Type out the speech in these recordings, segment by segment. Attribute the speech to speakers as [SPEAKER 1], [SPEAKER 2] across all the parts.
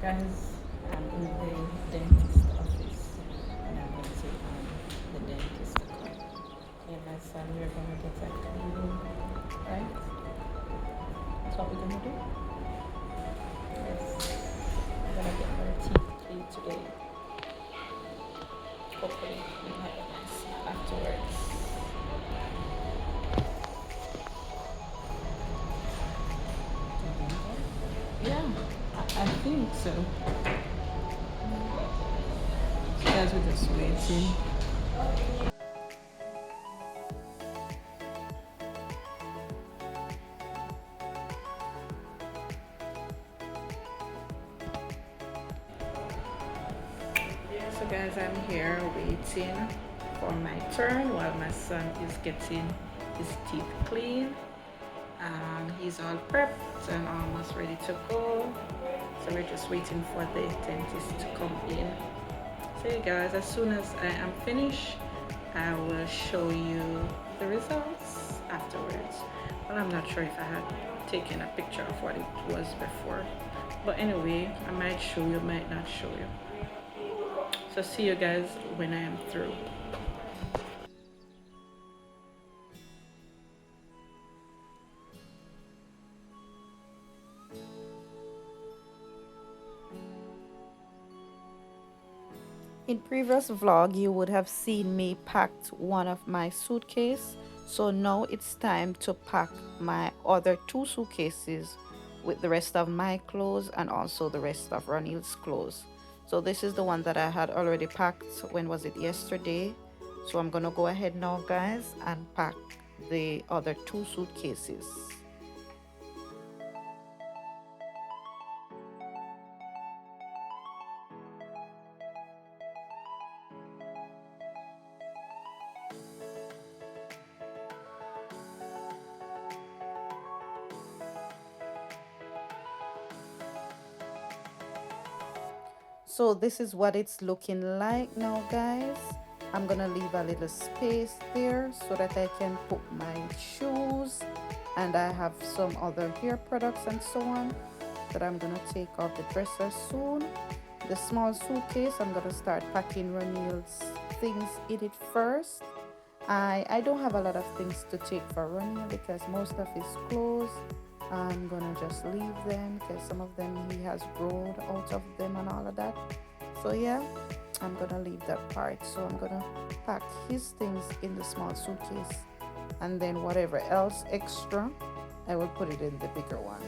[SPEAKER 1] Guys, I'm in the dentist office and I'm waiting on the dentist to come. Yeah, my son, we're gonna get a cleaning, right? That's what we're gonna do. Yes, we're gonna get our teeth cleaned today. Hopefully, we'll have a nice smile afterwards. Yeah, I think so. So guys, we're just waiting. So guys, I'm here waiting for my turn while my son is getting his teeth clean. He's all prepped and almost ready to go. So we're just waiting for the dentist to come in. So you guys, as soon as I am finished, I will show you the results afterwards. Well, I'm not sure if I had taken a picture of what it was before. But anyway, I might show you, might not show you. So see you guys when I am through. In previous vlog, you would have seen me packed one of my suitcase. So now it's time to pack my other two suitcases with the rest of my clothes and also the rest of Ronil's clothes. So this is the one that I had already packed. When was it? Yesterday. So I'm gonna go ahead now, guys, and pack the other two suitcases. So this is what it's looking like now, guys. I'm gonna leave a little space there so that I can put my shoes, and I have some other hair products and so on that I'm gonna take off the dresser soon. The small suitcase, I'm gonna start packing Ronil's things in it first. I don't have a lot of things to take for Ronil because most of his clothes I'm gonna just leave them because some of them he has grown out of them and all of that. So yeah, I'm gonna leave that part. So I'm gonna pack his things in the small suitcase, and then whatever else extra, I will put it in the bigger one.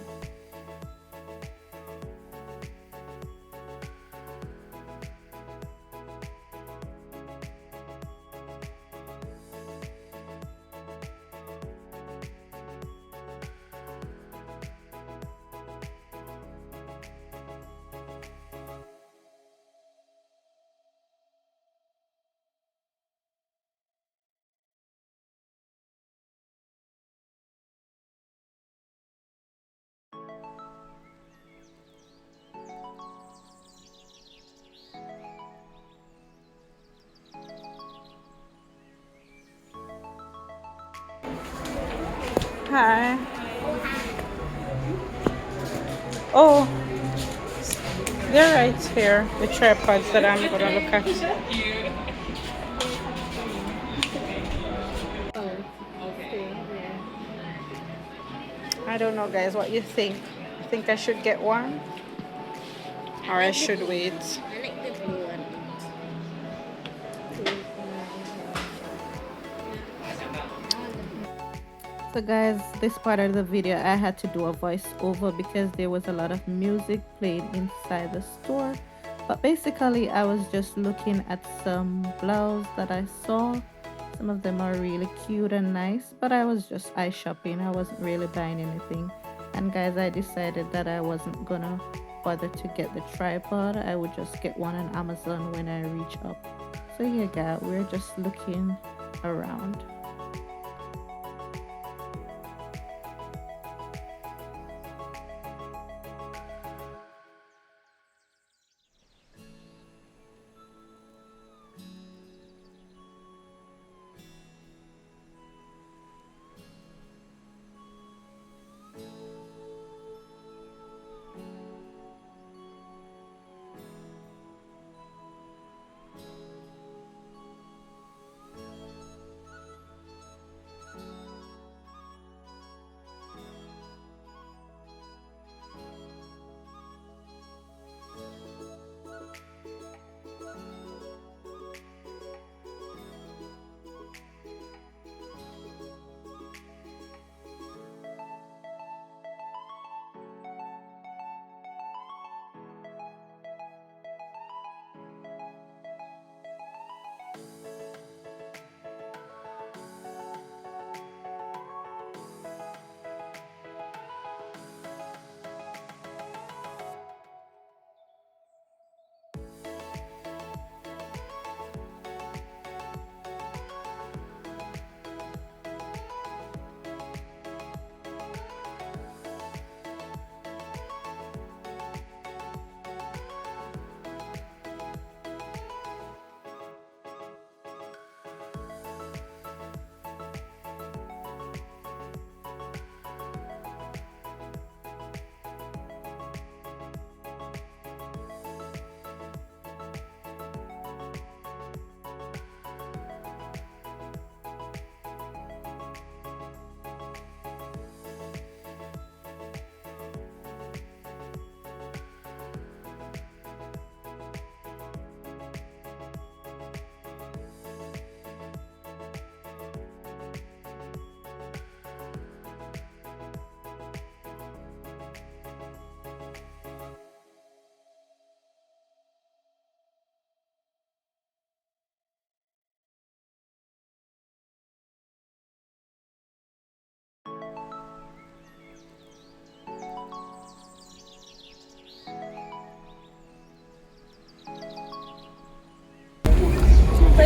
[SPEAKER 1] Hi. Oh, they're right here, the tripods that I'm gonna look at. I don't know, guys, what you think. I think I should get one, or I should wait.
[SPEAKER 2] I like the blue one.
[SPEAKER 1] So guys, this part of the video I had to do a voiceover because there was a lot of music playing inside the store. But basically I was just looking at some blouse that I saw. Some of them are really cute and nice, but I was just eye shopping. I wasn't really buying anything. And guys, I decided that I wasn't gonna bother to get the tripod. I would just get one on Amazon when I reach up. So yeah guys, we're just looking around.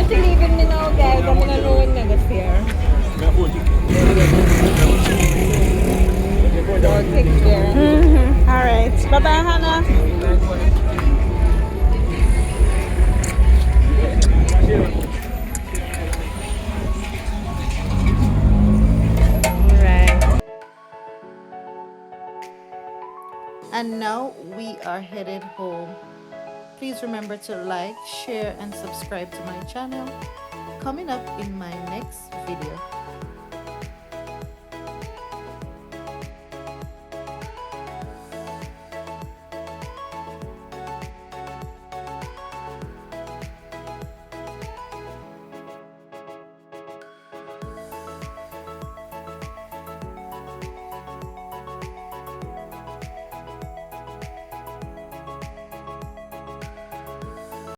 [SPEAKER 2] she leaving me now, guys. I'm gonna know when next year. So take care. All right. Bye bye, Hannah. All right.
[SPEAKER 1] And now we are headed home. Please remember to like, share, and subscribe to my channel. Coming up in my next video.